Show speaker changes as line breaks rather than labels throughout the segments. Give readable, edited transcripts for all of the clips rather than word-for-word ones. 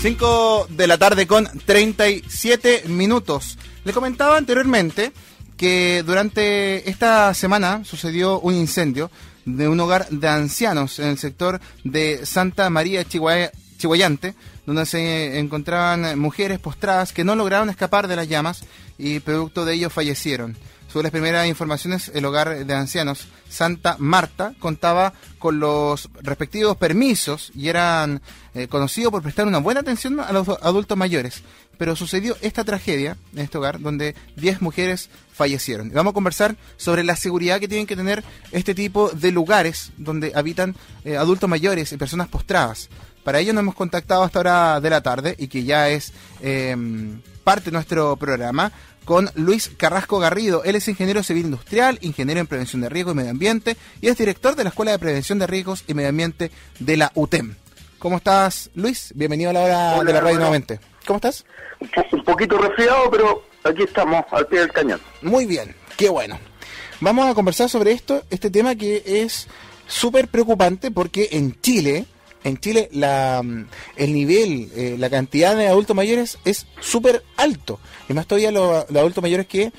5 de la tarde con 37 minutos. Le comentaba anteriormente que durante esta semana sucedió un incendio de un hogar de ancianos en el sector de Santa María Chihuayante, donde se encontraban mujeres postradas que no lograron escapar de las llamas y producto de ello fallecieron. Según las primeras informaciones, el hogar de ancianos Santa Marta contaba con los respectivos permisos y eran conocidos por prestar una buena atención a los adultos mayores. Pero sucedió esta tragedia en este hogar donde 10 mujeres fallecieron. Y vamos a conversar sobre la seguridad que tienen que tener este tipo de lugares donde habitan adultos mayores y personas postradas. Para ello nos hemos contactado a esta hora de la tarde y que ya es parte de nuestro programa con Luis Carrasco Garrido. Él es ingeniero civil industrial, ingeniero en prevención de riesgos y medio ambiente y es director de la Escuela de Prevención de Riesgos y Medio Ambiente de la UTEM. ¿Cómo estás, Luis? Bienvenido a la hora de la radio nuevamente. ¿Cómo estás?
Un poquito resfriado, pero aquí estamos, al pie del cañón.
Muy bien, qué bueno. Vamos a conversar sobre este tema que es súper preocupante porque en Chile el nivel, la cantidad de adultos mayores es súper alto. Y más todavía los adultos mayores que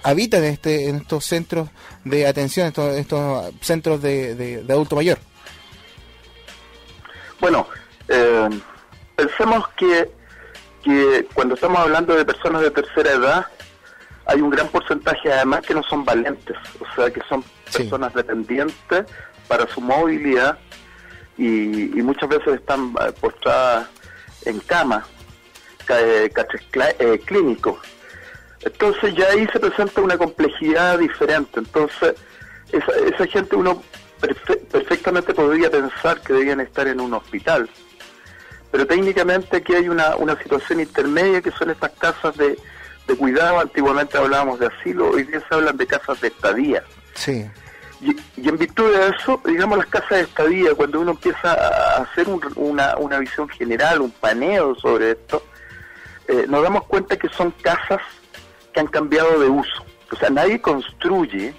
habitan en estos centros de atención, estos centros de adulto mayor.
Bueno, pensemos que cuando estamos hablando de personas de tercera edad, hay un gran porcentaje además que no son valientes, o sea que son personas dependientes para su movilidad y muchas veces están postradas en cama, clínicos. Entonces ya ahí se presenta una complejidad diferente. Entonces esa gente uno perfectamente podría pensar que debían estar en un hospital, pero técnicamente aquí hay una situación intermedia que son estas casas de cuidado. Antiguamente hablábamos de asilo, hoy día se hablan de casas de estadía.
Sí.
Y en virtud de eso, digamos, las casas de estadía, cuando uno empieza a hacer una visión general, un paneo sobre esto, nos damos cuenta que son casas que han cambiado de uso. O sea, nadie construye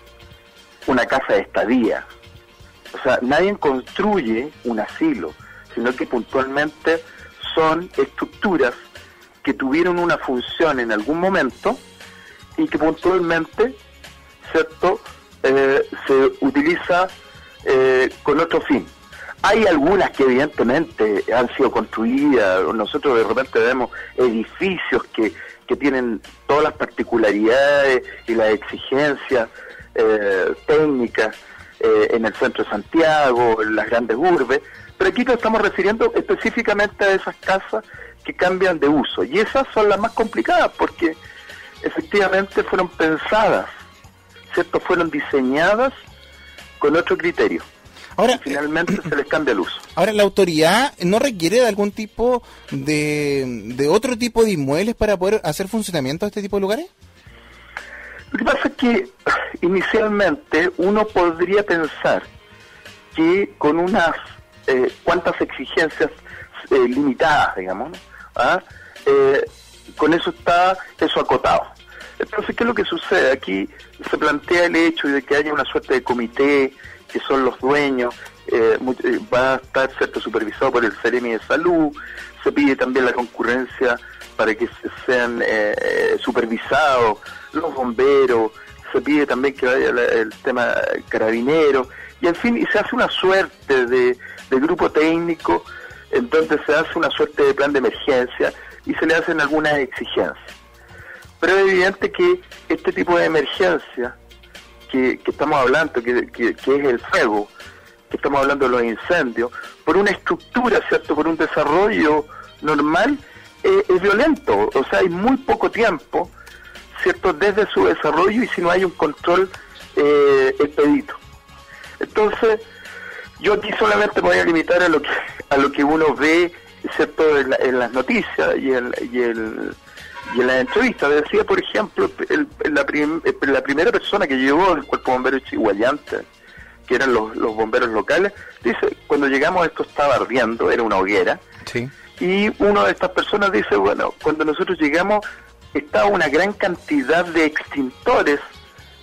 una casa de estadía. O sea, nadie construye un asilo, sino que puntualmente son estructuras que tuvieron una función en algún momento y que puntualmente, ¿cierto?, se utiliza con otro fin. Hay algunas que evidentemente han sido construidas, nosotros de repente vemos edificios que tienen todas las particularidades y las exigencias técnicas en el centro de Santiago, en las grandes urbes, pero aquí nos estamos refiriendo específicamente a esas casas que cambian de uso, y esas son las más complicadas porque efectivamente fueron pensadas, ¿cierto? Fueron diseñadas con otro criterio. Ahora, finalmente se les cambia el uso.
Ahora, ¿la autoridad no requiere de algún tipo de otro tipo de inmuebles para poder hacer funcionamiento de este tipo de lugares?
Lo que pasa es que inicialmente uno podría pensar que con unas cuantas exigencias limitadas, digamos, ¿no? Con eso está eso acotado. Entonces, ¿qué es lo que sucede? Aquí se plantea el hecho de que haya una suerte de comité, que son los dueños, va a estar, ¿cierto?, supervisado por el Ceremi de Salud. Se pide también la concurrencia para que sean supervisados los bomberos, se pide también que vaya el tema carabinero, y en fin, y se hace una suerte de grupo técnico en donde se hace una suerte de plan de emergencia y se le hacen algunas exigencias. Pero es evidente que este tipo de emergencia que estamos hablando, que es el fuego, que estamos hablando de los incendios, por una estructura, ¿cierto?, por un desarrollo normal, es violento. O sea, hay muy poco tiempo, ¿cierto?, desde su desarrollo, y si no hay un control expedito. Entonces, yo aquí solamente me voy a limitar a lo que uno ve, ¿cierto?, en las noticias y en la entrevista. Decía, por ejemplo, la primera persona que llegó del Cuerpo Bombero Chihuayante, que eran los bomberos locales, dice, cuando llegamos esto estaba ardiendo, era una hoguera.
Sí.
Y una de estas personas dice, bueno, cuando nosotros llegamos estaba una gran cantidad de extintores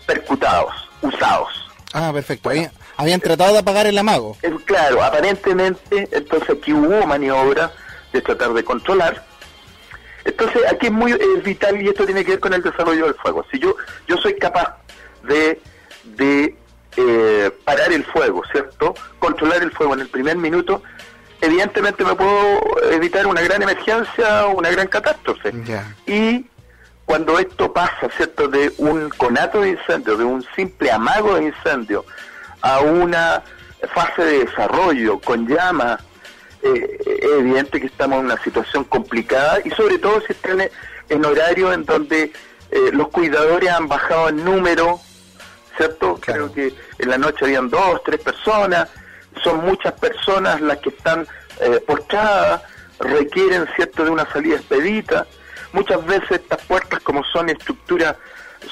percutados, usados.
Ah, perfecto. Bueno, habían tratado de apagar el amago.
Claro, aparentemente, entonces aquí hubo maniobra, de tratar de controlar. Entonces aquí es vital, y esto tiene que ver con el desarrollo del fuego. Si yo soy capaz de parar el fuego, ¿cierto? Controlar el fuego en el primer minuto, evidentemente me puedo evitar una gran emergencia o una gran catástrofe.
Yeah.
Y cuando esto pasa, ¿cierto?, de un conato de incendio, de un simple amago de incendio, a una fase de desarrollo con llamas, es evidente que estamos en una situación complicada, y sobre todo si están en horario en donde los cuidadores han bajado en número, ¿cierto?
Claro.
Creo que en la noche habían 2, 3 personas, son muchas personas las que están postradas, requieren, ¿cierto?, de una salida expedita. Muchas veces estas puertas, como son estructuras,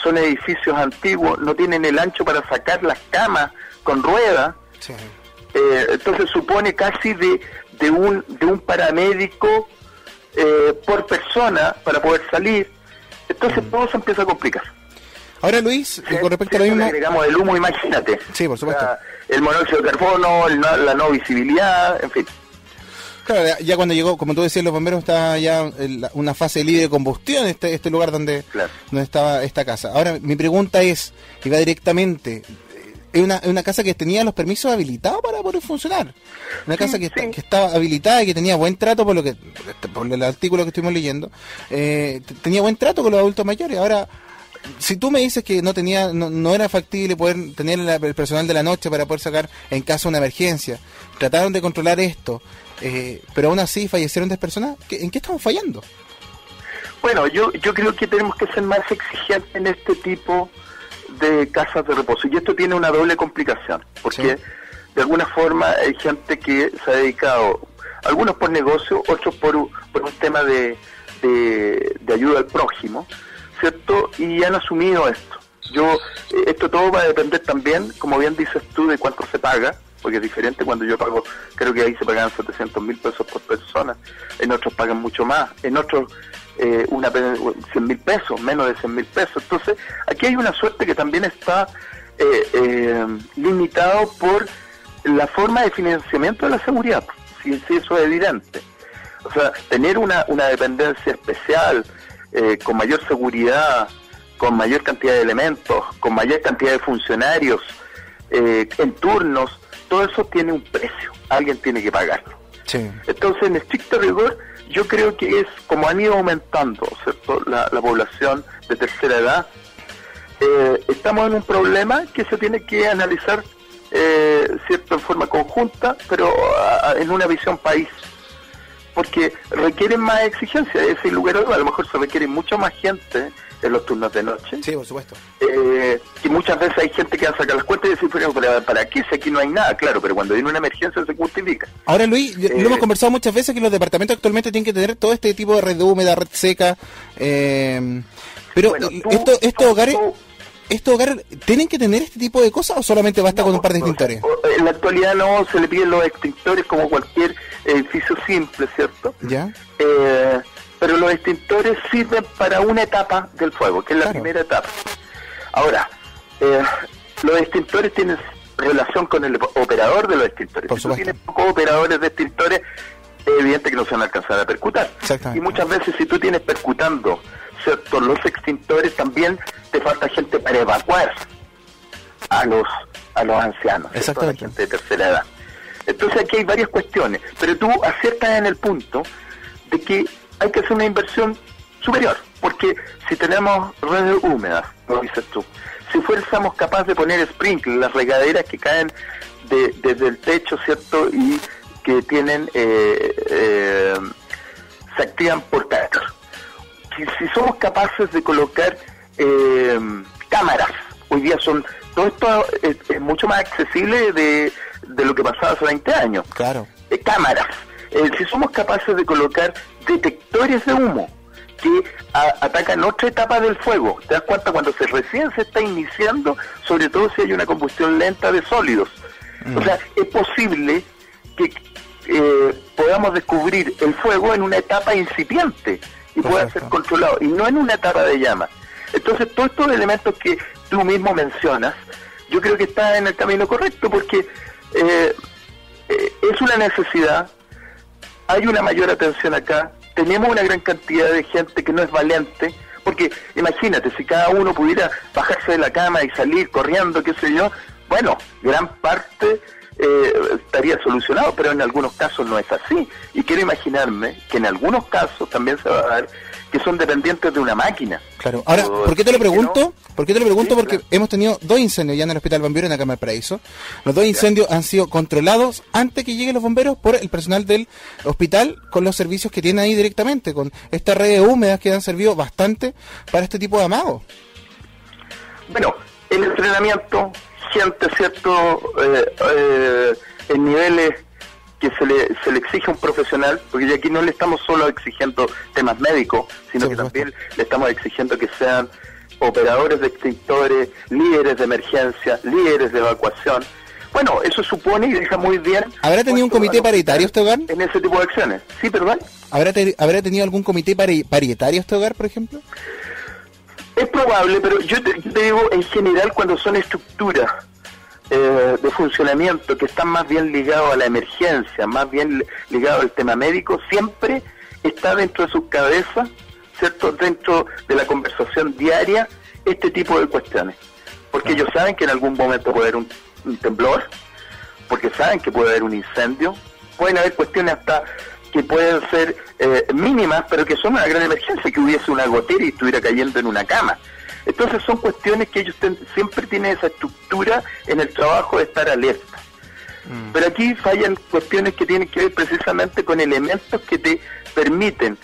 son edificios antiguos, no tienen el ancho para sacar las camas con ruedas.
Sí.
Entonces supone casi de un paramédico por persona para poder salir. Entonces todo se empieza a complicar.
Ahora, Luis, con respecto a lo
le
mismo...
agregamos el humo, imagínate.
Sí, por supuesto.
O sea, el monóxido de carbono, la no visibilidad, en fin.
Claro, ya cuando llegó, como tú decías, los bomberos, estaba ya en una fase libre de combustión, este lugar donde estaba esta casa. Ahora, mi pregunta es, y va directamente, es una casa que tenía los permisos habilitados para poder funcionar. Una casa que estaba habilitada y que tenía buen trato, por el artículo que estuvimos leyendo, tenía buen trato con los adultos mayores. Ahora, si tú me dices que no era factible poder tener el personal de la noche para poder sacar en caso de una emergencia, trataron de controlar esto, pero aún así fallecieron 10 personas, ¿en qué estamos fallando?
Bueno, yo creo que tenemos que ser más exigentes en este tipo de casas de reposo, y esto tiene una doble complicación, porque de alguna forma hay gente que se ha dedicado, algunos por negocio, otros por un tema de ayuda al prójimo, ¿cierto? Y han asumido esto. Esto todo va a depender también, como bien dices tú, de cuánto se paga, porque es diferente cuando yo pago, creo que ahí se pagan 700.000 pesos por persona, en otros pagan mucho más, en otros 100.000 pesos, menos de 100.000 pesos. Entonces, aquí hay una suerte que también está limitado por la forma de financiamiento de la seguridad, si eso es evidente. O sea, tener una dependencia especial, con mayor seguridad, con mayor cantidad de elementos, con mayor cantidad de funcionarios, en turnos, todo eso tiene un precio, alguien tiene que pagarlo.
Sí.
Entonces, en estricto rigor, yo creo que es como han ido aumentando, ¿cierto?, la población de tercera edad, estamos en un problema que se tiene que analizar, ¿cierto?, en forma conjunta, pero en una visión país, porque requieren más exigencia, ese lugar, a lo mejor se requiere mucho más gente en los turnos de noche.
Sí, por supuesto.
Y muchas veces hay gente que va a sacar las cuentas y decir, pero ¿para qué? Si aquí no hay nada, claro, pero cuando viene una emergencia se justifica.
Ahora, Luis, lo hemos conversado muchas veces, que los departamentos actualmente tienen que tener todo este tipo de red húmeda, red seca, pero bueno, ¿estos hogares tienen que tener este tipo de cosas o solamente basta con un par de extintores?
En la actualidad no, se le piden los extintores como cualquier edificio simple, ¿cierto?
Ya.
Pero los extintores sirven para una etapa del fuego, que es la primera etapa. Ahora, los extintores tienen relación con el operador de los extintores.
Por supuesto.
Si tú tienes pocos operadores de extintores, es evidente que no se van a alcanzar a percutar.
Exactamente.
Y muchas veces si tú tienes percutando, ¿cierto?, los extintores, también te falta gente para evacuar a los ancianos, a la gente de tercera edad. Entonces aquí hay varias cuestiones, pero tú aciertas en el punto de que hay que hacer una inversión superior, porque si tenemos redes húmedas, como dices tú, si fuésemos capaces de poner sprinkles, las regaderas que caen desde el techo, ¿cierto?, y que tienen se activan por tactos. Si somos capaces de colocar cámaras, hoy día todo esto es mucho más accesible de lo que pasaba hace 20 años.
Claro.
Cámaras. Si somos capaces de colocar detectores de humo que atacan otra etapa del fuego, te das cuenta cuando recién se está iniciando, sobre todo si hay una combustión lenta de sólidos. O sea, es posible que podamos descubrir el fuego en una etapa incipiente y pueda ser controlado, y no en una etapa de llama. Entonces, todos estos elementos que tú mismo mencionas, yo creo que está en el camino correcto, porque es una necesidad. hay una mayor atención acá, tenemos una gran cantidad de gente que no es valiente, porque imagínate, si cada uno pudiera bajarse de la cama y salir corriendo, qué sé yo, bueno, gran parte estaría solucionado, pero en algunos casos no es así. Y quiero imaginarme que en algunos casos también se va a dar que son dependientes de una máquina.
Claro. Ahora, ¿por qué te lo pregunto? ¿No? ¿Por qué te lo pregunto? Sí, porque
claro,
hemos tenido 2 incendios ya en el Hospital Bambiura, en acá en Valparaíso. Los 2 incendios han sido controlados antes que lleguen los bomberos por el personal del hospital, con los servicios que tiene ahí directamente, con estas redes húmedas que han servido bastante para este tipo de amagos.
Bueno, el entrenamiento, gente, ¿cierto? En niveles que se le exige a un profesional, porque aquí no le estamos solo exigiendo temas médicos, sino que también le estamos exigiendo que sean operadores de extintores, líderes de emergencia, líderes de evacuación. Bueno, eso supone y deja muy bien...
¿Habrá tenido un comité paritario este hogar?
En ese tipo de acciones. Sí, perdón.
¿Habrá tenido algún comité paritario este hogar, por ejemplo?
Es probable, pero yo te digo, en general, cuando son estructuras de funcionamiento que están más bien ligados a la emergencia, más bien ligados al tema médico, siempre está dentro de sus cabezas, ¿cierto?, dentro de la conversación diaria, este tipo de cuestiones. Porque ellos saben que en algún momento puede haber un temblor, porque saben que puede haber un incendio, pueden haber cuestiones hasta que pueden ser mínimas, pero que son una gran emergencia, que hubiese una gotera y estuviera cayendo en una cama. Entonces son cuestiones que ellos siempre tienen esa estructura en el trabajo de estar alerta. Pero aquí fallan cuestiones que tienen que ver precisamente con elementos que te permiten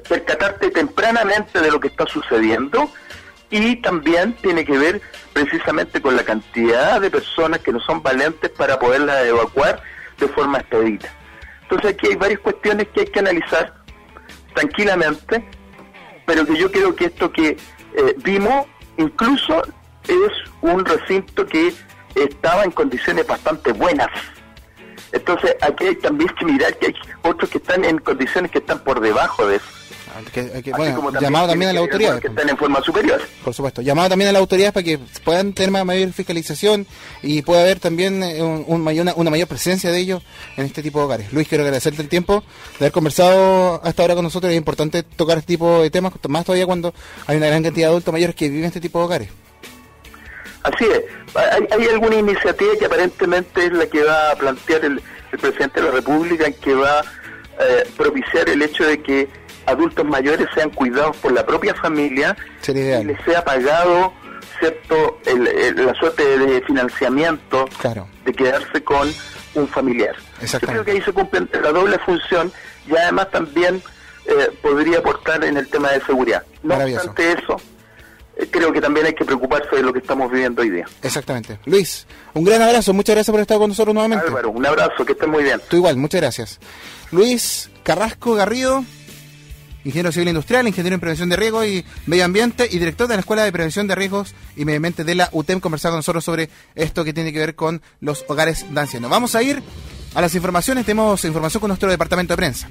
percatarte tempranamente de lo que está sucediendo, y también tiene que ver precisamente con la cantidad de personas que no son valientes para poderlas evacuar de forma expedita. Entonces aquí hay varias cuestiones que hay que analizar tranquilamente, pero que yo creo que esto que vimos incluso es un recinto que estaba en condiciones bastante buenas. Entonces aquí hay también que mirar que hay otros que están en condiciones que están por debajo de eso.
Bueno, llamado también a las autoridades.
Que están en forma superior.
Por supuesto, llamado también a las autoridades para que puedan tener mayor fiscalización y pueda haber también una mayor presencia de ellos en este tipo de hogares. Luis, quiero agradecerte el tiempo de haber conversado hasta ahora con nosotros. Es importante tocar este tipo de temas, más todavía cuando hay una gran cantidad de adultos mayores que viven en este tipo de hogares.
Así es. Hay alguna iniciativa que aparentemente es la que va a plantear el presidente de la República, en que va a propiciar el hecho de que adultos mayores sean cuidados por la propia familia y les sea pagado, ¿cierto?, la suerte de financiamiento, claro, de quedarse con un familiar. Yo creo que ahí se cumple la doble función, y además también podría aportar en el tema de seguridad. No obstante eso, creo que también hay que preocuparse de lo que estamos viviendo hoy día.
Exactamente. Luis, un gran abrazo, muchas gracias por estar con nosotros nuevamente.
Álvaro, un abrazo, que estén muy bien.
Tú igual, muchas gracias. Luis Carrasco Garrido, ingeniero civil industrial, ingeniero en prevención de riesgos y medio ambiente y director de la Escuela de Prevención de Riesgos y Medio Ambiente de la UTEM, conversar con nosotros sobre esto que tiene que ver con los hogares de ancianos. Vamos a ir a las informaciones, tenemos información con nuestro departamento de prensa.